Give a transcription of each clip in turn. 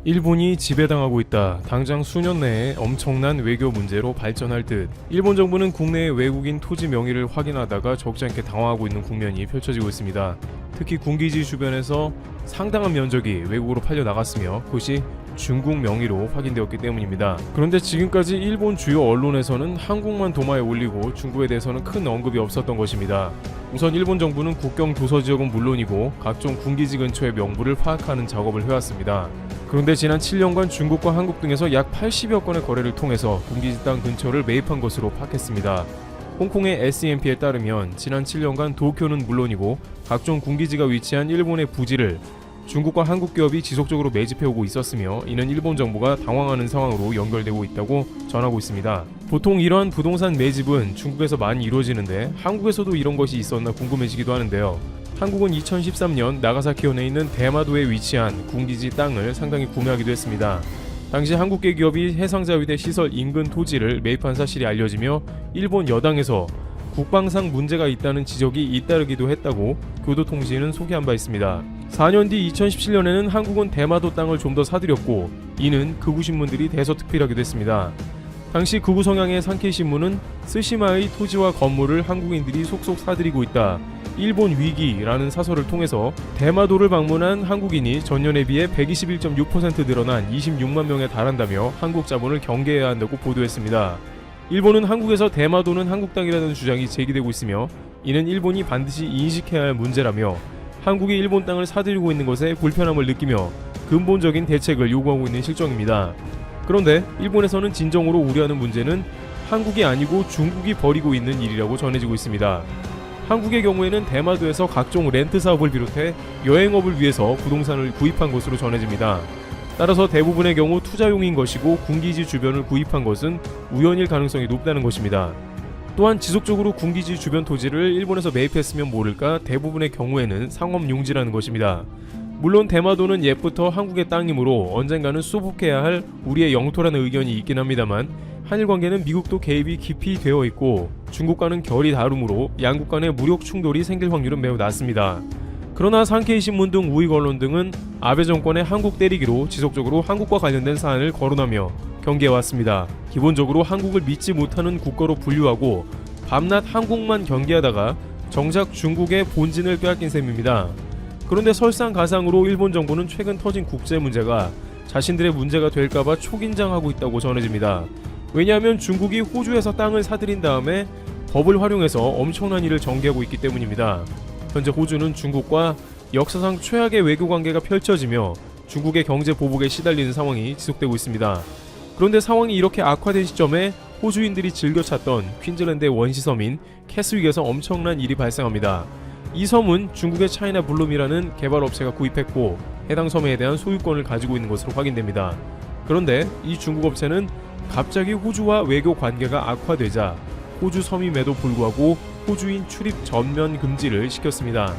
일본이 지배당하고 있다. 당장 수년 내에 엄청난 외교 문제로 발전할 듯. 일본 정부는 국내의 외국인 토지 명의를 확인하다가 적지 않게 당황하고 있는 국면이 펼쳐지고 있습니다. 특히 군기지 주변에서 상당한 면적이 외국으로 팔려 나갔으며 그것이 중국 명의로 확인되었기 때문입니다. 그런데 지금까지 일본 주요 언론에서는 한국만 도마에 올리고 중국에 대해서는 큰 언급이 없었던 것입니다. 우선 일본 정부는 국경 도서 지역은 물론이고 각종 군기지 근처의 명부를 파악하는 작업을 해왔습니다. 그런데 지난 7년간 중국과 한국 등에서 약 80여 건의 거래를 통해서 군기지 땅 근처를 매입한 것으로 파악했습니다. 홍콩의 SEMP에 따르면 지난 7년간 도쿄는 물론이고 각종 군기지가 위치한 일본의 부지를 중국과 한국 기업이 지속적으로 매집해오고 있었으며 이는 일본 정부가 당황하는 상황으로 연결되고 있다고 전하고 있습니다. 보통 이러한 부동산 매집은 중국에서 많이 이루어지는데 한국에서도 이런 것이 있었나 궁금해지기도 하는데요. 한국은 2013년 나가사키현에 있는 대마도에 위치한 군기지 땅을 상당히 구매하기도 했습니다. 당시 한국계 기업이 해상자위대 시설 인근 토지를 매입한 사실이 알려지며 일본 여당에서 국방상 문제가 있다는 지적이 잇따르기도 했다고 교도통신은 소개한 바 있습니다. 4년 뒤 2017년에는 한국은 대마도 땅을 좀 더 사들였고 이는 극우 신문들이 대서특필하기도 했습니다. 당시 극우 성향의 산케이신문은 스시마의 토지와 건물을 한국인들이 속속 사들이고 있다. 일본 위기라는 사설을 통해서 대마도를 방문한 한국인이 전년에 비해 121.6% 늘어난 26만 명에 달한다며 한국 자본을 경계해야 한다고 보도했습니다. 일본은 한국에서 대마도는 한국 땅이라는 주장이 제기되고 있으며 이는 일본이 반드시 인식해야 할 문제라며 한국이 일본 땅을 사들이고 있는 것에 불편함을 느끼며 근본적인 대책을 요구하고 있는 실정입니다. 그런데 일본에서는 진정으로 우려하는 문제는 한국이 아니고 중국이 벌이고 있는 일이라고 전해지고 있습니다. 한국의 경우에는 대마도에서 각종 렌트 사업을 비롯해 여행업을 위해서 부동산을 구입한 것으로 전해집니다. 따라서 대부분의 경우 투자용인 것이고 군기지 주변을 구입한 것은 우연일 가능성이 높다는 것입니다. 또한 지속적으로 군기지 주변 토지를 일본에서 매입했으면 모를까 대부분의 경우에는 상업용지라는 것입니다. 물론 대마도는 옛부터 한국의 땅이므로 언젠가는 수복해야 할 우리의 영토라는 의견이 있긴 합니다만 한일 관계는 미국도 개입이 깊이 되어 있고 중국과는 결이 다르므로 양국 간의 무력 충돌이 생길 확률은 매우 낮습니다. 그러나 산케이 신문 등 우익 언론 등은 아베 정권의 한국 때리기로 지속적으로 한국과 관련된 사안을 거론하며 경계해왔습니다. 기본적으로 한국을 믿지 못하는 국가로 분류하고 밤낮 한국만 경계하다가 정작 중국의 본진을 빼앗긴 셈입니다. 그런데 설상가상으로 일본 정부는 최근 터진 국제 문제가 자신들의 문제가 될까봐 초긴장하고 있다고 전해집니다. 왜냐하면 중국이 호주에서 땅을 사들인 다음에 법을 활용해서 엄청난 일을 전개하고 있기 때문입니다. 현재 호주는 중국과 역사상 최악의 외교 관계가 펼쳐지며 중국의 경제 보복에 시달리는 상황이 지속되고 있습니다. 그런데 상황이 이렇게 악화된 시점에 호주인들이 즐겨 찾던 퀸즐랜드의 원시섬인 캐스윅에서 엄청난 일이 발생합니다. 이 섬은 중국의 차이나 블룸이라는 개발업체가 구입했고 해당 섬에 대한 소유권을 가지고 있는 것으로 확인됩니다. 그런데 이 중국 업체는 갑자기 호주와 외교 관계가 악화되자 호주 섬임에도 불구하고 호주인 출입 전면 금지를 시켰습니다.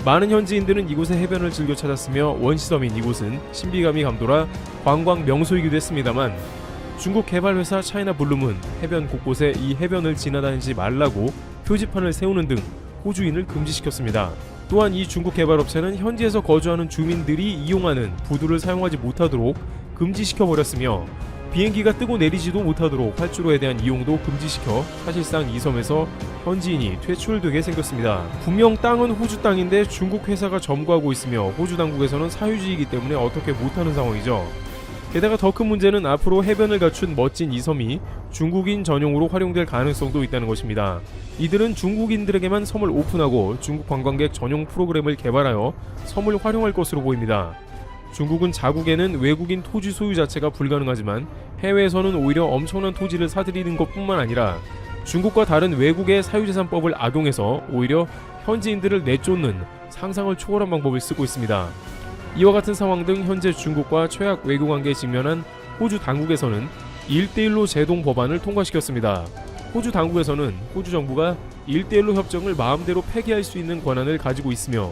많은 현지인들은 이곳의 해변을 즐겨 찾았으며 원시섬인 이곳은 신비감이 감돌아 관광 명소이기도 했습니다만 중국 개발회사 차이나 블룸은 해변 곳곳에 이 해변을 지나다니지 말라고 표지판을 세우는 등 호주인을 금지시켰습니다. 또한 이 중국 개발업체는 현지에서 거주하는 주민들이 이용하는 부두를 사용하지 못하도록 금지시켜버렸으며 비행기가 뜨고 내리지도 못하도록 활주로에 대한 이용도 금지시켜 사실상 이 섬에서 현지인이 퇴출되게 생겼습니다. 분명 땅은 호주 땅인데 중국 회사가 점거하고 있으며 호주 당국에서는 사유지이기 때문에 어떻게 못하는 상황이죠. 게다가 더 큰 문제는 앞으로 해변을 갖춘 멋진 이 섬이 중국인 전용으로 활용될 가능성도 있다는 것입니다. 이들은 중국인들에게만 섬을 오픈하고 중국 관광객 전용 프로그램을 개발하여 섬을 활용할 것으로 보입니다. 중국은 자국에는 외국인 토지 소유 자체가 불가능하지만 해외에서는 오히려 엄청난 토지를 사들이는 것뿐만 아니라 중국과 다른 외국의 사유재산법을 악용해서 오히려 현지인들을 내쫓는 상상을 초월한 방법을 쓰고 있습니다. 이와 같은 상황 등 현재 중국과 최악 외교관계에 직면한 호주 당국에서는 1:1로 제동 법안을 통과시켰습니다. 호주 당국에서는 호주 정부가 1:1로 협정을 마음대로 폐기할 수 있는 권한을 가지고 있으며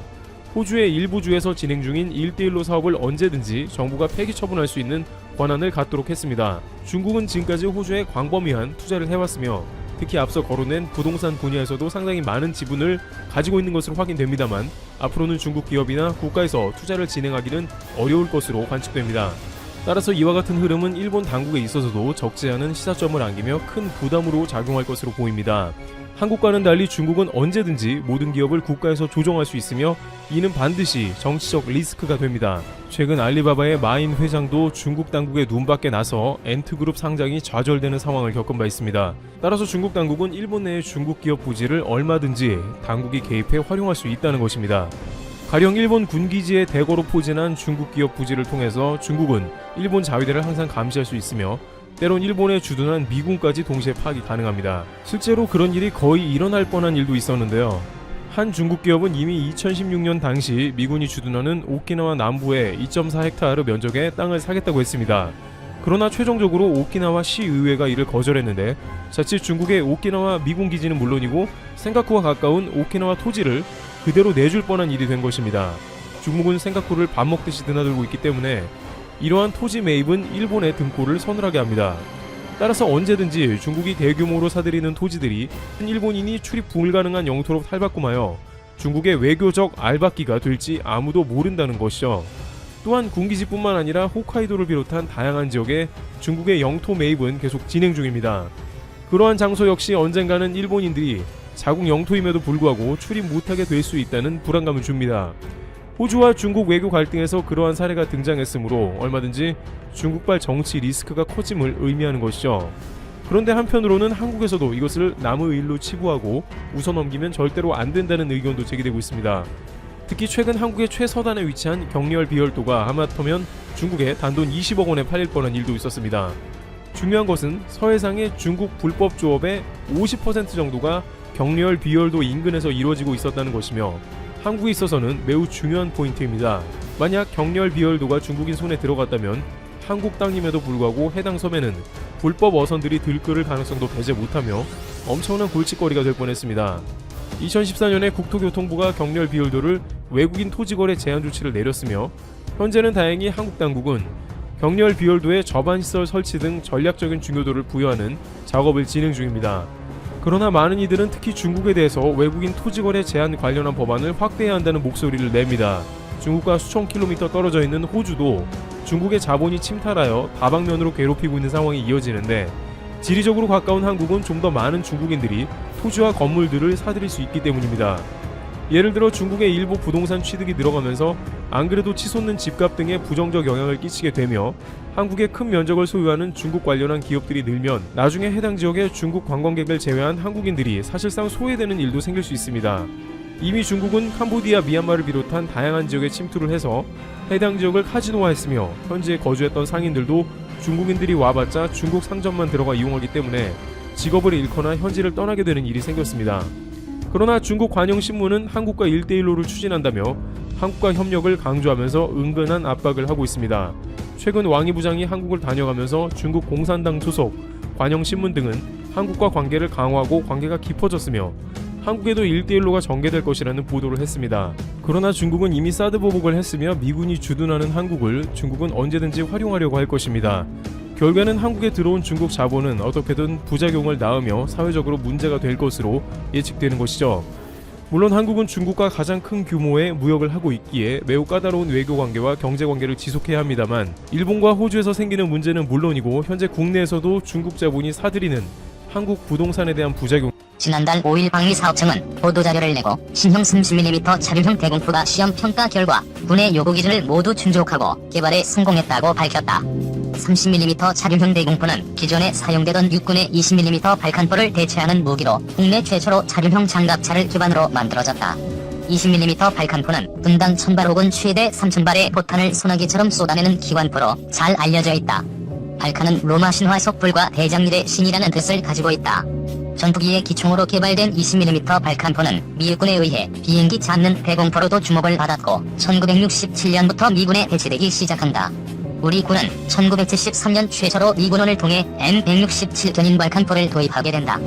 호주의 일부 주에서 진행 중인 1:1로 사업을 언제든지 정부가 폐기 처분할 수 있는 권한을 갖도록 했습니다. 중국은 지금까지 호주에 광범위한 투자를 해왔으며 특히 앞서 거론된 부동산 분야에서도 상당히 많은 지분을 가지고 있는 것으로 확인됩니다만 앞으로는 중국 기업이나 국가에서 투자를 진행하기는 어려울 것으로 관측됩니다. 따라서 이와 같은 흐름은 일본 당국에 있어서도 적지 않은 시사점을 안기며 큰 부담으로 작용할 것으로 보입니다. 한국과는 달리 중국은 언제든지 모든 기업을 국가에서 조종할 수 있으며 이는 반드시 정치적 리스크가 됩니다. 최근 알리바바의 마인 회장도 중국 당국의 눈밖에 나서 엔트그룹 상장이 좌절되는 상황을 겪은 바 있습니다. 따라서 중국 당국은 일본 내의 중국 기업 부지를 얼마든지 당국이 개입해 활용할 수 있다는 것입니다. 가령 일본 군기지에 대거로 포진한 중국 기업 부지를 통해서 중국은 일본 자위대를 항상 감시할 수 있으며 때론 일본에 주둔한 미군까지 동시에 파악이 가능합니다. 실제로 그런 일이 거의 일어날 뻔한 일도 있었는데요. 한 중국 기업은 이미 2016년 당시 미군이 주둔하는 오키나와 남부의 2.4헥타르 면적의 땅을 사겠다고 했습니다. 그러나 최종적으로 오키나와 시의회가 이를 거절했는데 자칫 중국의 오키나와 미군 기지는 물론이고 센카쿠와 가까운 오키나와 토지를 그대로 내줄 뻔한 일이 된 것입니다. 중국은 센카쿠를 밥 먹듯이 드나들고 있기 때문에 이러한 토지 매입은 일본의 등골을 서늘하게 합니다. 따라서 언제든지 중국이 대규모로 사들이는 토지들이 일본인이 출입 불가능한 영토로 탈바꿈하여 중국의 외교적 알박기가 될지 아무도 모른다는 것이죠. 또한 군기지뿐만 아니라 홋카이도를 비롯한 다양한 지역에 중국의 영토 매입은 계속 진행 중입니다. 그러한 장소 역시 언젠가는 일본인들이 자국 영토임에도 불구하고 출입 못하게 될 수 있다는 불안감을 줍니다. 호주와 중국 외교 갈등에서 그러한 사례가 등장했으므로 얼마든지 중국발 정치 리스크가 커짐을 의미하는 것이죠. 그런데 한편으로는 한국에서도 이것을 남의 일로 치부하고 웃어넘기면 절대로 안 된다는 의견도 제기되고 있습니다. 특히 최근 한국의 최서단에 위치한 경리열 비열도가 하마터면 중국에 단돈 20억 원에 팔릴 뻔한 일도 있었습니다. 중요한 것은 서해상의 중국 불법 조업의 50% 정도가 경리열 비열도 인근에서 이루어지고 있었다는 것이며 한국에 있어서는 매우 중요한 포인트입니다. 만약 경리열 비열도가 중국인 손에 들어갔다면 한국 땅임에도 불구하고 해당 섬에는 불법 어선들이 들끓을 가능성도 배제 못하며 엄청난 골칫거리가 될 뻔했습니다. 2014년에 국토교통부가 경리열 비열도를 외국인 토지거래 제한 조치를 내렸으며 현재는 다행히 한국 당국은 경리열 비열도에 저반시설 설치 등 전략적인 중요도를 부여하는 작업을 진행 중입니다. 그러나 많은 이들은 특히 중국에 대해서 외국인 토지거래 제한 관련한 법안을 확대해야 한다는 목소리를 냅니다. 중국과 수천 킬로미터 떨어져 있는 호주도 중국의 자본이 침탈하여 다방면으로 괴롭히고 있는 상황이 이어지는데 지리적으로 가까운 한국은 좀 더 많은 중국인들이 토지와 건물들을 사들일 수 있기 때문입니다. 예를 들어 중국의 일부 부동산 취득이 늘어가면서 안 그래도 치솟는 집값 등에 부정적 영향을 끼치게 되며 한국의 큰 면적을 소유하는 중국 관련한 기업들이 늘면 나중에 해당 지역의 중국 관광객을 제외한 한국인들이 사실상 소외되는 일도 생길 수 있습니다. 이미 중국은 캄보디아, 미얀마를 비롯한 다양한 지역에 침투를 해서 해당 지역을 카지노화했으며 현지에 거주했던 상인들도 중국인들이 와봤자 중국 상점만 들어가 이용하기 때문에 직업을 잃거나 현지를 떠나게 되는 일이 생겼습니다. 그러나 중국 관영신문은 한국과 1대1로를 추진한다며 한국과 협력을 강조하면서 은근한 압박을 하고 있습니다. 최근 왕이 부장이 한국을 다녀가면서 중국 공산당 소속 관영신문 등은 한국과 관계를 강화하고 관계가 깊어졌으며 한국에도 1대1로가 전개될 것이라는 보도를 했습니다. 그러나 중국은 이미 사드 보복을 했으며 미군이 주둔하는 한국을 중국은 언제든지 활용하려고 할 것입니다. 결과는 한국에 들어온 중국 자본은 어떻게든 부작용을 낳으며 사회적으로 문제가 될 것으로 예측되는 것이죠. 물론 한국은 중국과 가장 큰 규모의 무역을 하고 있기에 매우 까다로운 외교관계와 경제관계를 지속해야 합니다만 일본과 호주에서 생기는 문제는 물론이고 현재 국내에서도 중국 자본이 사들이는 한국 부동산에 대한 부작용 지난달 5일 방위사업청은 보도자료를 내고 신형 30mm 차륜형 대공포가 시험 평가 결과 군의 요구 기준을 모두 충족하고 개발에 성공했다고 밝혔다. 30mm 차륜형 대공포는 기존에 사용되던 육군의 20mm 발칸포를 대체하는 무기로 국내 최초로 차륜형 장갑차를 기반으로 만들어졌다. 20mm 발칸포는 분당 1000발 혹은 최대 3000발의 포탄을 소나기처럼 쏟아내는 기관포로 잘 알려져 있다. 발칸은 로마 신화 속 불과 대장일의 신이라는 뜻을 가지고 있다. 전투기의 기총으로 개발된 20mm 발칸포는 미국군에 의해 비행기 잡는 대공포로도 주목을 받았고 1967년부터 미군에 배치되기 시작한다. 우리 군은 1973년 최초로 미군원을 통해 M167 견인 발칸포를 도입하게 된다.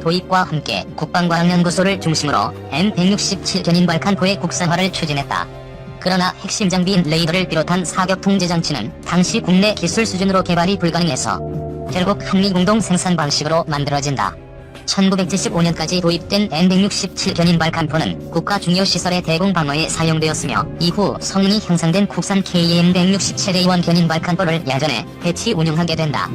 도입과 함께 국방과학연구소를 중심으로 M167 견인 발칸포의 국산화를 추진했다. 그러나 핵심 장비인 레이더를 비롯한 사격 통제 장치는 당시 국내 기술 수준으로 개발이 불가능해서 결국 한미 공동 생산 방식으로 만들어진다. 1975년까지 도입된 M167 견인 발칸포는 국가 중요 시설의 대공 방어에 사용되었으며 이후 성능이 향상된 국산 KM167A1 견인 발칸포를 야전에 배치 운용하게 된다.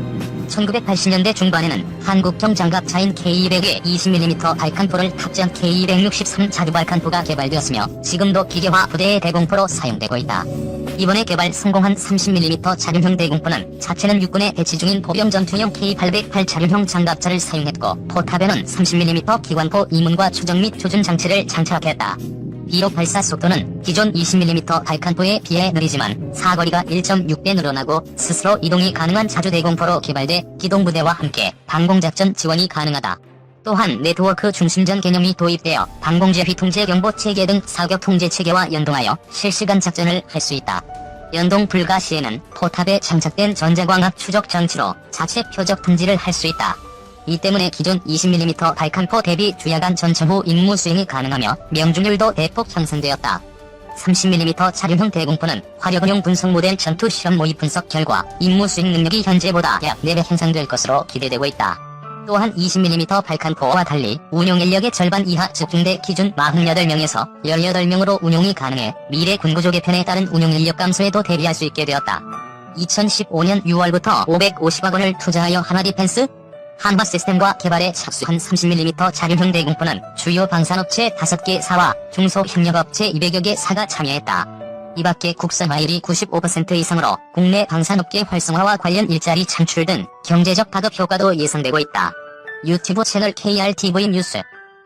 1980년대 중반에는 한국형 장갑차인 K200에 20mm 발칸포를 탑재한 K263 자주 발칸포가 개발되었으며 지금도 기계화 부대의 대공포로 사용되고 있다. 이번에 개발 성공한 30mm 자륜형 대공포는 자체는 육군에 배치 중인 보병 전투용 K808 자륜형 장갑차를 사용했고 포탑에는 30mm 기관포 이문과 추정 및 조준 장치를 장착했다. 비록 발사 속도는 기존 20mm 발칸포에 비해 느리지만 사거리가 1.6배 늘어나고 스스로 이동이 가능한 자주 대공포로 개발돼 기동부대와 함께 방공작전 지원이 가능하다. 또한 네트워크 중심전 개념이 도입되어 방공제휘 통제 경보 체계 등 사격 통제 체계와 연동하여 실시간 작전을 할 수 있다. 연동 불가 시에는 포탑에 장착된 전자광학 추적 장치로 자체 표적 탐지를 할 수 있다. 이 때문에 기존 20mm 발칸포 대비 주야간 전체 후 임무 수행이 가능하며 명중률도 대폭 향상되었다. 30mm 자륜형 대공포는 화력은용 분석 모델 전투 실험 모의 분석 결과 임무 수행 능력이 현재보다 약 4배 향상될 것으로 기대되고 있다. 또한 20mm 발칸포와 달리 운용 인력의 절반 이하 즉 중대 기준 48명에서 18명으로 운용이 가능해 미래 군구조 개편에 따른 운용 인력 감소에도 대비할 수 있게 되었다. 2015년 6월부터 550억 원을 투자하여 한화디펜스 한화 시스템과 개발에 착수한 30mm 자륜형 대공포는 주요 방산업체 5개사와 중소협력업체 200여 개사가 참여했다. 이밖에 국산화율이 95% 이상으로 국내 방산업계 활성화와 관련 일자리 창출 등 경제적 파급 효과도 예상되고 있다. 유튜브 채널 KRTV 뉴스.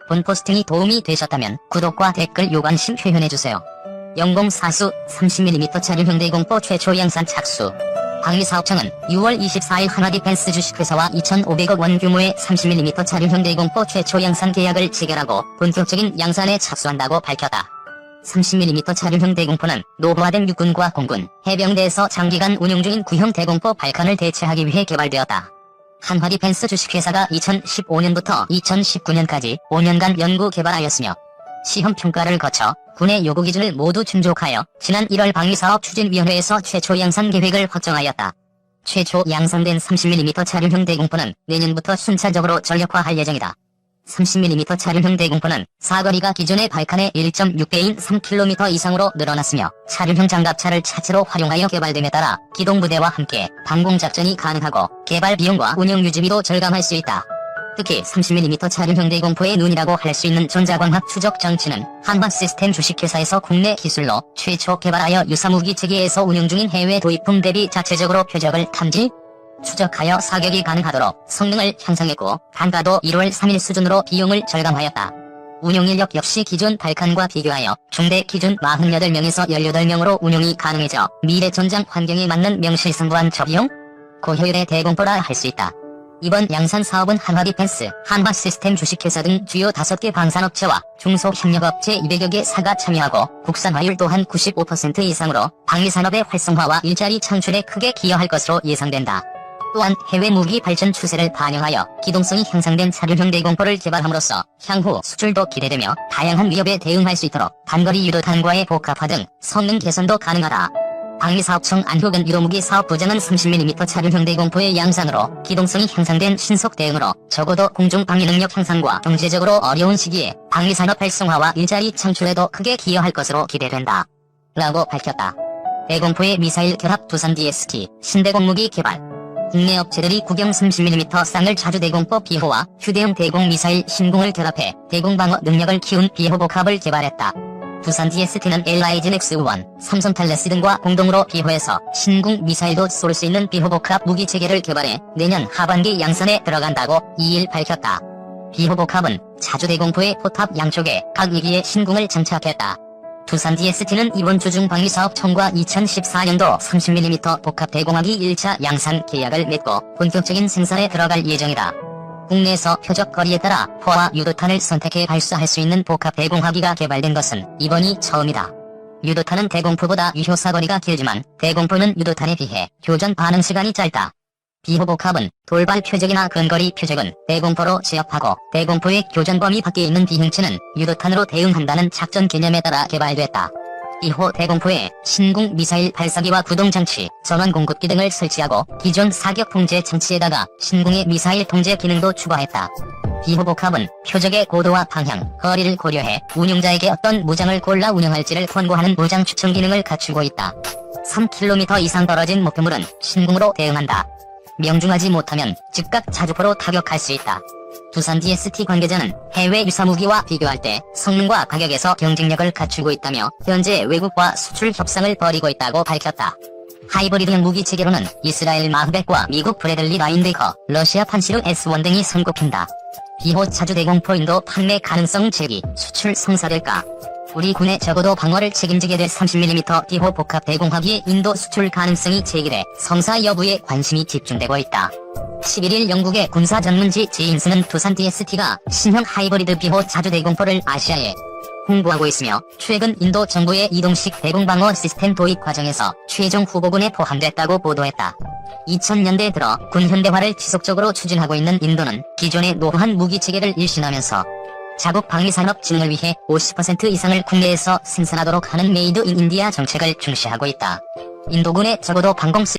본 포스팅이 도움이 되셨다면 구독과 댓글 요관심 표현해주세요. 영공사수 30mm 자륜형 대공포 최초 양산 착수. 방위사업청은 6월 24일 한화디펜스 주식회사와 2,500억 원 규모의 30mm 자륜형 대공포 최초 양산 계약을 체결하고 본격적인 양산에 착수한다고 밝혔다. 30mm 자륜형 대공포는 노후화된 육군과 공군, 해병대에서 장기간 운용 중인 구형 대공포 발칸을 대체하기 위해 개발되었다. 한화디펜스 주식회사가 2015년부터 2019년까지 5년간 연구 개발하였으며 시험평가를 거쳐 군의 요구 기준을 모두 충족하여 지난 1월 방위사업추진위원회에서 최초 양산 계획을 확정하였다. 최초 양산된 30mm 자륜형 대공포는 내년부터 순차적으로 전력화할 예정이다. 30mm 자륜형 대공포는 사거리가 기존의 발칸의 1.6배인 3km 이상으로 늘어났으며 자륜형 장갑차를 차체로 활용하여 개발됨에 따라 기동부대와 함께 방공작전이 가능하고 개발 비용과 운영 유지비도 절감할 수 있다. 특히 30mm 자륜형 대공포의 눈이라고 할 수 있는 전자광학 추적 장치는 한화 시스템 주식회사에서 국내 기술로 최초 개발하여 유사무기 체계에서 운용 중인 해외 도입품 대비 자체적으로 표적을 탐지, 추적하여 사격이 가능하도록 성능을 향상했고 단가도 1월 3일 수준으로 비용을 절감하였다. 운용인력 역시 기존 발칸과 비교하여 중대 기준 48명에서 18명으로 운용이 가능해져 미래 전장 환경에 맞는 명실상부한 저비용, 고효율의 대공포라 할 수 있다. 이번 양산 사업은 한화디펜스, 한화 시스템 주식회사 등 주요 5개 방산업체와 중소협력업체 200여 개사가 참여하고 국산화율 또한 95% 이상으로 방위산업의 활성화와 일자리 창출에 크게 기여할 것으로 예상된다. 또한 해외 무기 발전 추세를 반영하여 기동성이 향상된 자륜형 대공포를 개발함으로써 향후 수출도 기대되며 다양한 위협에 대응할 수 있도록 단거리 유도탄과의 복합화 등 성능 개선도 가능하다. 방위사업청 안효근 유도무기 사업부장은 30mm 자륜형 대공포의 양산으로 기동성이 향상된 신속 대응으로 적어도 공중 방위 능력 향상과 경제적으로 어려운 시기에 방위산업 활성화와 일자리 창출에도 크게 기여할 것으로 기대된다. 라고 밝혔다. 대공포의 미사일 결합 두산 DST 신대공 무기 개발. 국내 업체들이 구경 30mm 쌍을 자주 대공포 비호와 휴대용 대공 미사일 신궁을 결합해 대공 방어 능력을 키운 비호 복합을 개발했다. 두산 DST는 LIG 넥스1, 삼성 탈레스 등과 공동으로 비호해서 신궁 미사일도 쏠 수 있는 비호 복합 무기 체계를 개발해 내년 하반기 양산에 들어간다고 2일 밝혔다. 비호 복합은 자주 대공포의 포탑 양쪽에 각 2기의 신궁을 장착했다. 두산 DST는 이번 주 중 방위사업청과 2014년도 30mm 복합 대공화기 1차 양산 계약을 맺고 본격적인 생산에 들어갈 예정이다. 국내에서 표적 거리에 따라 포와 유도탄을 선택해 발사할 수 있는 복합 대공화기가 개발된 것은 이번이 처음이다. 유도탄은 대공포보다 유효 사거리가 길지만 대공포는 유도탄에 비해 교전 반응 시간이 짧다. 비호복합은 돌발 표적이나 근거리 표적은 대공포로 제압하고 대공포의 교전 범위 밖에 있는 비행체는 유도탄으로 대응한다는 작전 개념에 따라 개발됐다. 이후 대공포에 신궁 미사일 발사기와 구동장치, 전원 공급기 등을 설치하고 기존 사격 통제 장치에다가 신궁의 미사일 통제 기능도 추가했다. 비호복합은 표적의 고도와 방향, 거리를 고려해 운용자에게 어떤 무장을 골라 운영할지를 권고하는 무장 추천 기능을 갖추고 있다. 3km 이상 떨어진 목표물은 신궁으로 대응한다. 명중하지 못하면 즉각 자주포로 타격할 수 있다. 두산 DST 관계자는 해외 유사무기와 비교할 때 성능과 가격에서 경쟁력을 갖추고 있다며 현재 외국과 수출 협상을 벌이고 있다고 밝혔다. 하이브리드형 무기 체계로는 이스라엘 마흐벳과 미국 브래들리 라인베이커, 러시아 판시르 S1 등이 손꼽힌다. 비호 차주 대공포인도 판매 가능성 제기, 수출 성사될까? 우리 군의 적어도 방어를 책임지게 될 30mm 비호 복합 대공화기의 인도 수출 가능성이 제기돼 성사 여부에 관심이 집중되고 있다. 11일 영국의 군사 전문지 제인스는 두산 DST가 신형 하이브리드 비호 차주 대공포를 아시아에 홍보하고 있으며 최근 인도 정부의 이동식 대공방어 시스템 도입 과정에서 최종 후보군에 포함됐다고 보도했다. 2000년대 들어 군 현대화를 지속적으로 추진하고 있는 인도는 기존의 노후한 무기체계를 일신하면서 자국 방위산업 진흥을 위해 50% 이상을 국내에서 생산하도록 하는 메이드 인 인디아 정책을 중시하고 있다. 인도군의 적어도 방공